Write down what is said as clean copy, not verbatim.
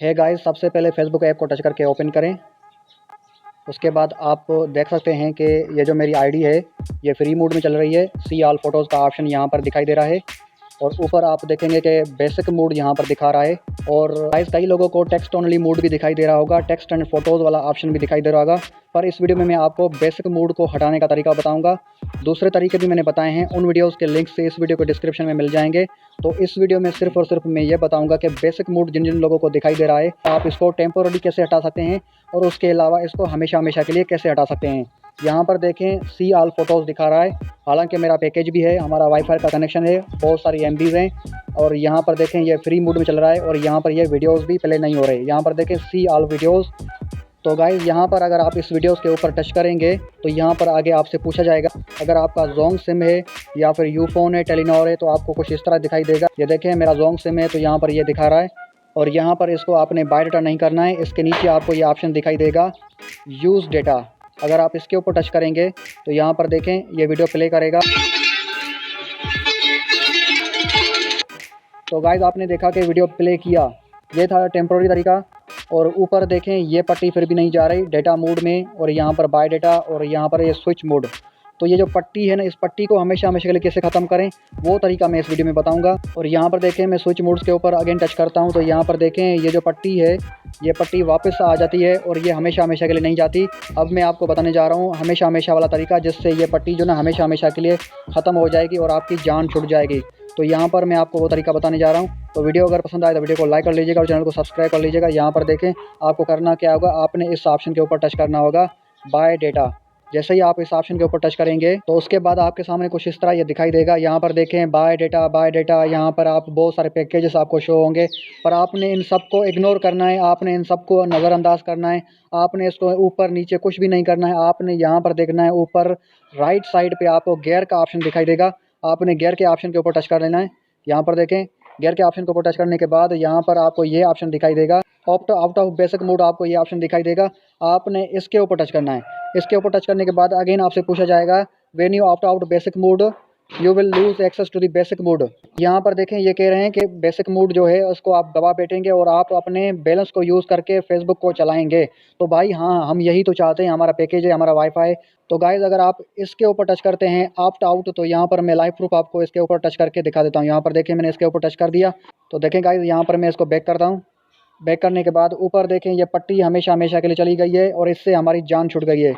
है गाइस, सबसे पहले फेसबुक ऐप को टच करके ओपन करें। उसके बाद आप देख सकते हैं कि ये जो मेरी आईडी है ये फ्री मोड में चल रही है। सी ऑल फोटोज़ का ऑप्शन यहाँ पर दिखाई दे रहा है और ऊपर आप देखेंगे कि बेसिक मोड यहाँ पर दिखा रहा है। और गाइस कई लोगों को टेक्स्ट ओनली मोड भी दिखाई दे रहा होगा, टेक्स्ट एंड फोटोज़ वाला ऑप्शन भी दिखाई दे रहा होगा। पर इस वीडियो में मैं आपको बेसिक मोड को हटाने का तरीका बताऊंगा। दूसरे तरीके भी मैंने बताए हैं, उन वीडियोस के लिंक से इस वीडियो के डिस्क्रिप्शन में मिल जाएंगे। तो इस वीडियो में सिर्फ और सिर्फ मैं ये बताऊंगा कि बेसिक मोड जिन जिन लोगों को दिखाई दे रहा है आप इसको टेम्पोररी कैसे हटा सकते हैं और उसके अलावा इसको हमेशा हमेशा के लिए कैसे हटा सकते हैं। यहाँ पर देखें सी ऑल फोटोज़ दिखा रहा है, हालांकि मेरा पैकेज भी है, हमारा वाईफाई का कनेक्शन है, बहुत सारी MBs हैं। और यहाँ पर देखें ये फ्री मोड में चल रहा है और यहाँ पर ये वीडियोस भी प्ले नहीं हो रहे। यहाँ पर देखें सी ऑल वीडियोस। तो गाइस यहाँ पर अगर आप इस वीडियोस के ऊपर टच करेंगे तो यहाँ पर आगे आपसे पूछा जाएगा, अगर आपका जोंग सिम है या फिर यूफोन है, टेलीनॉर है, तो आपको कुछ इस तरह दिखाई देगा। ये देखें मेरा जोंग सिम है तो यहाँ पर ये दिखा रहा है और यहाँ पर इसको आपने बाय डाटा नहीं करना है। इसके नीचे आपको ये ऑप्शन दिखाई देगा यूज़ डेटा। अगर आप इसके ऊपर टच करेंगे तो यहाँ पर देखें ये वीडियो प्ले करेगा। तो गाइस आपने देखा कि वीडियो प्ले किया, ये था टेम्प्रोरी तरीका। और ऊपर देखें ये पट्टी फिर भी नहीं जा रही डेटा मोड में, और यहाँ पर बाय डेटा और यहाँ पर ये स्विच मोड। तो ये जो पट्टी है ना, इस पट्टी को हमेशा हमेशा के लिए कैसे ख़त्म करें वो तरीका मैं इस वीडियो में बताऊंगा। और यहाँ पर देखें मैं स्विच मोड्स के ऊपर अगेन टच करता हूँ तो यहाँ पर देखें ये जो पट्टी है ये पट्टी वापस आ जाती है और ये हमेशा हमेशा के लिए नहीं जाती। अब मैं आपको बताने जा रहा हूँ हमेशा हमेशा वाला तरीका, जिससे ये पट्टी जो ना हमेशा हमेशा के लिए ख़त्म हो जाएगी और आपकी जान छूट जाएगी। तो यहाँ पर मैं आपको वो तरीका बताने जा रहा हूँ। तो वीडियो अगर पसंद आए तो वीडियो को लाइक कर लीजिएगा और चैनल को सब्सक्राइब कर लीजिएगा। यहाँ पर देखें आपको करना क्या होगा, आपने इस ऑप्शन के ऊपर टच करना होगा बाय डेटा। जैसे ही आप इस ऑप्शन के ऊपर टच करेंगे तो उसके बाद आपके सामने कुछ इस तरह ये दिखाई देगा। यहाँ पर देखें बाय डेटा बाय डेटा, यहाँ पर आप बहुत सारे पैकेजेस आपको शो होंगे, पर आपने इन सब को इग्नोर करना है, आपने इन सब को नज़रअंदाज करना है। आपने इसको ऊपर नीचे कुछ भी नहीं करना है, आपने यहाँ पर देखना है ऊपर राइट साइड पे आपको गेयर का ऑप्शन दिखाई देगा। आपने गेयर के ऑप्शन के ऊपर टच कर लेना है। यहाँ पर देखें गेयर के ऑप्शन के ऊपर टच करने के बाद यहाँ पर आपको ये ऑप्शन दिखाई देगा आउट ऑफ बेसिक मोड, आपको ये ऑप्शन दिखाई देगा। आपने इसके ऊपर टच करना है। इसके ऊपर टच करने के बाद अगेन आपसे पूछा जाएगा when you opt out basic mode you will lose access to the basic mode. यहाँ पर देखें ये कह रहे हैं कि बेसिक मोड जो है उसको आप दबा बैठेंगे और आप अपने बैलेंस को यूज़ करके फेसबुक को चलाएंगे। तो भाई हाँ, हम यही तो चाहते हैं, हमारा पैकेज है, हमारा वाईफाई। तो गाइज़ अगर आप इसके ऊपर टच करते हैं ऑप्ट आउट, तो यहाँ पर मैं लाइव प्रूफ आपको इसके ऊपर टच करके दिखा देता हूँ। यहाँ पर देखें मैंने इसके ऊपर टच कर दिया। तो देखें गाइज़ यहाँ पर मैं इसको बैक करता हूँ। बैक करने के बाद ऊपर देखें ये पट्टी हमेशा हमेशा के लिए चली गई है और इससे हमारी जान छूट गई है।